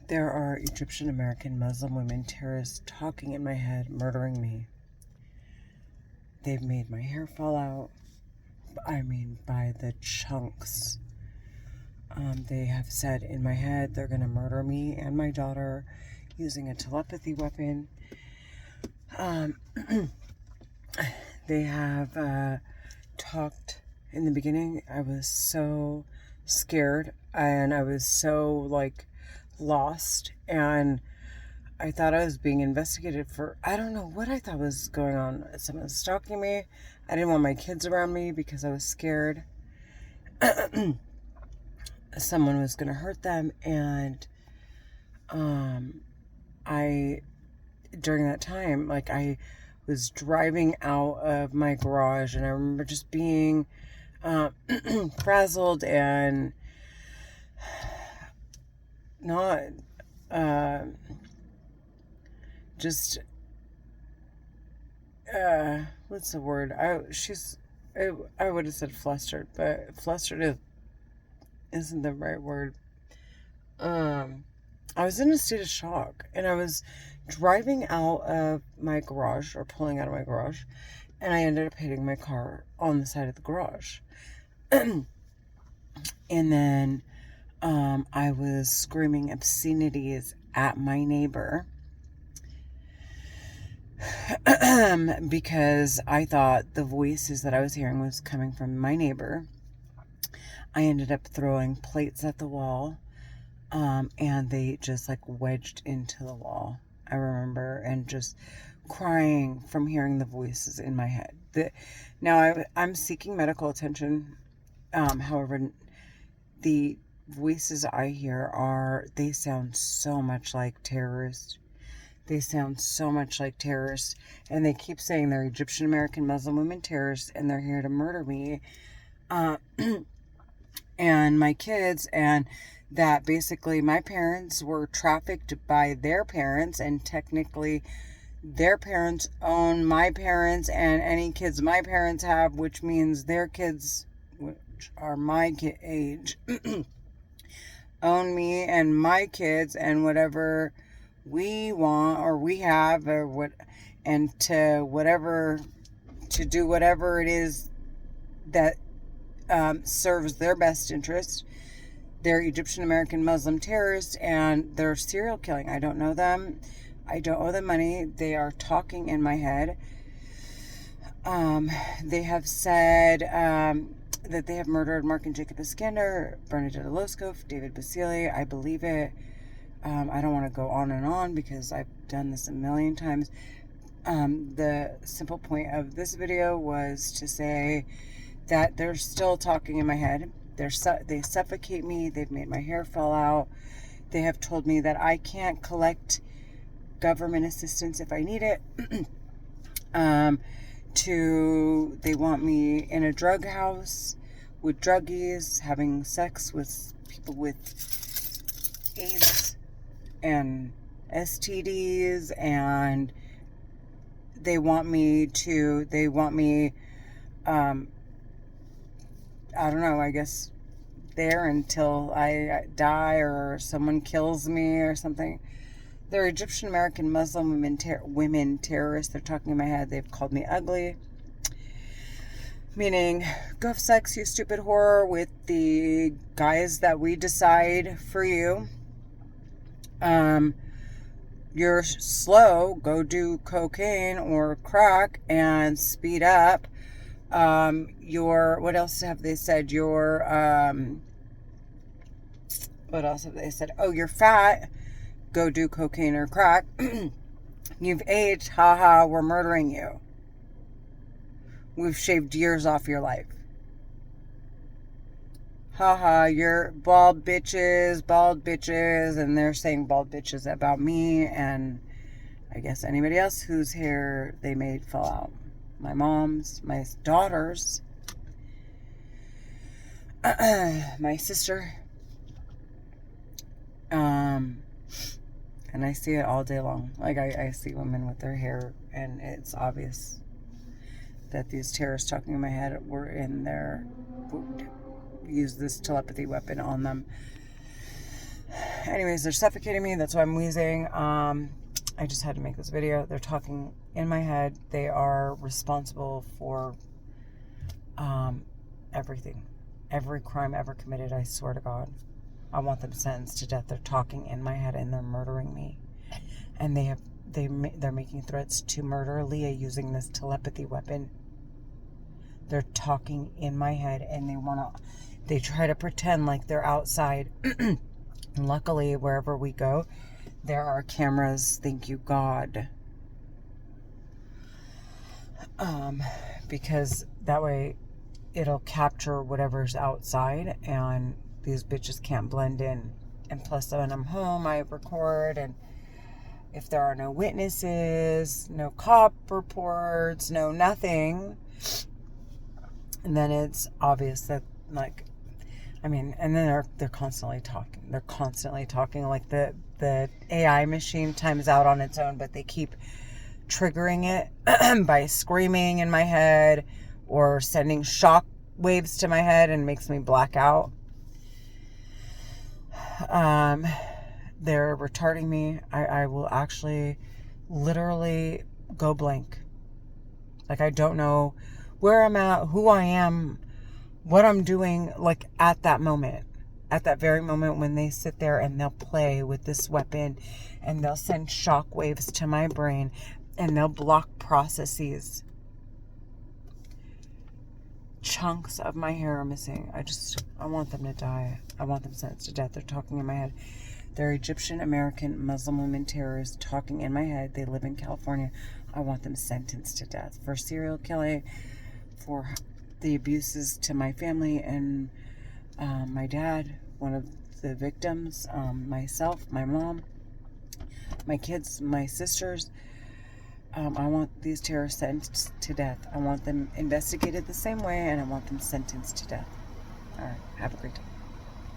There are Egyptian American Muslim women terrorists talking in my head, murdering me. They've made my hair fall out. I mean, by the chunks. They have said in my head they're going to murder me and my daughter using a telepathy weapon. They have talked in the beginning. I was so scared and I was so lost, and I thought I was being investigated for, I don't know what I thought was going on. Someone was stalking me. I didn't want my kids around me because I was scared someone was going to hurt them. And during that time, I was driving out of my garage, and I remember just being frazzled and not just what's the word? I would have said flustered, but flustered isn't the right word. I was in a state of shock, and I was driving out of my garage, or pulling out of my garage, and I ended up hitting my car on the side of the garage. And then I was screaming obscenities at my neighbor because I thought the voices that I was hearing was coming from my neighbor. I ended up throwing plates at the wall, and they just wedged into the wall. I remember, and just crying from hearing the voices in my head. Now I'm seeking medical attention. However, the voices I hear they sound so much like terrorists. They sound so much like terrorists, and they keep saying they're Egyptian American Muslim women terrorists, and they're here to murder me and my kids, and that basically my parents were trafficked by their parents, and technically their parents own my parents and any kids my parents have, which means their kids, which are my age, own me and my kids, and whatever we want or we have, or what, and to do whatever it is that serves their best interest. They're Egyptian American Muslim terrorists, and they're serial killing. I don't know them. I don't owe them money. They are talking in my head. They have said that they have murdered Mark and Jacob Iskander, Bernadette Oloskov, David Basile. I believe it. I don't want to go on and on because I've done this a million times. The simple point of this video was to say that they're still talking in my head. They suffocate me. They've made my hair fall out. They have told me that I can't collect government assistance if I need it. They want me in a drug house with druggies, having sex with people with AIDS and STDs, and they want me I don't know, I guess there until I die or someone kills me or something. They're Egyptian American Muslim women terrorists. They're talking in my head. They've called me ugly, meaning go have sex, you stupid whore, with the guys that we decide for you. You're slow, go do cocaine or crack and speed up. What else have they said? What else have they said? Oh, you're fat, go do cocaine or crack. You've aged, haha, we're murdering you. We've shaved years off your life. Haha, you're bald bitches, and they're saying bald bitches about me, and I guess anybody else whose hair they made fall out. My mom's, my daughter's, my sister, and I see it all day long. I see women with their hair, and it's obvious that these terrorists talking in my head were in there, used this telepathy weapon on them. anyways, they're suffocating me. That's why I'm wheezing. I just had to make this video. They're talking in my head. They are responsible for everything. Every crime ever committed, I swear to God. I want them sentenced to death. They're talking in my head and they're murdering me. And they're making threats to murder Leah using this telepathy weapon. They're talking in my head and they try to pretend like they're outside. And luckily, wherever we go, there are cameras. Thank you, God. Because that way it'll capture whatever's outside and these bitches can't blend in. And plus, when I'm home, I record, and if there are no witnesses, no cop reports, no nothing, and then it's obvious that, like, I mean, and then they're constantly talking. They're constantly talking. Like the AI machine times out on its own, but they keep triggering it by screaming in my head or sending shock waves to my head and makes me black out. They're retarding me. I will actually literally go blank. Like, I don't know where I'm at, who I am, what I'm doing, like, at that moment. At that very moment when they sit there and they'll play with this weapon and they'll send shock waves to my brain and they'll block processes. Chunks of my hair are missing. I want them to die. I want them sentenced to death. They're talking in my head. They're Egyptian American Muslim women terrorists talking in my head. They live in California. I want them sentenced to death for serial killing, for the abuses to my family and my dad, one of the victims, myself, my mom, my kids, my sisters. I want these terrorists sentenced to death. I want them investigated the same way, and I want them sentenced to death. All right. Have a great day.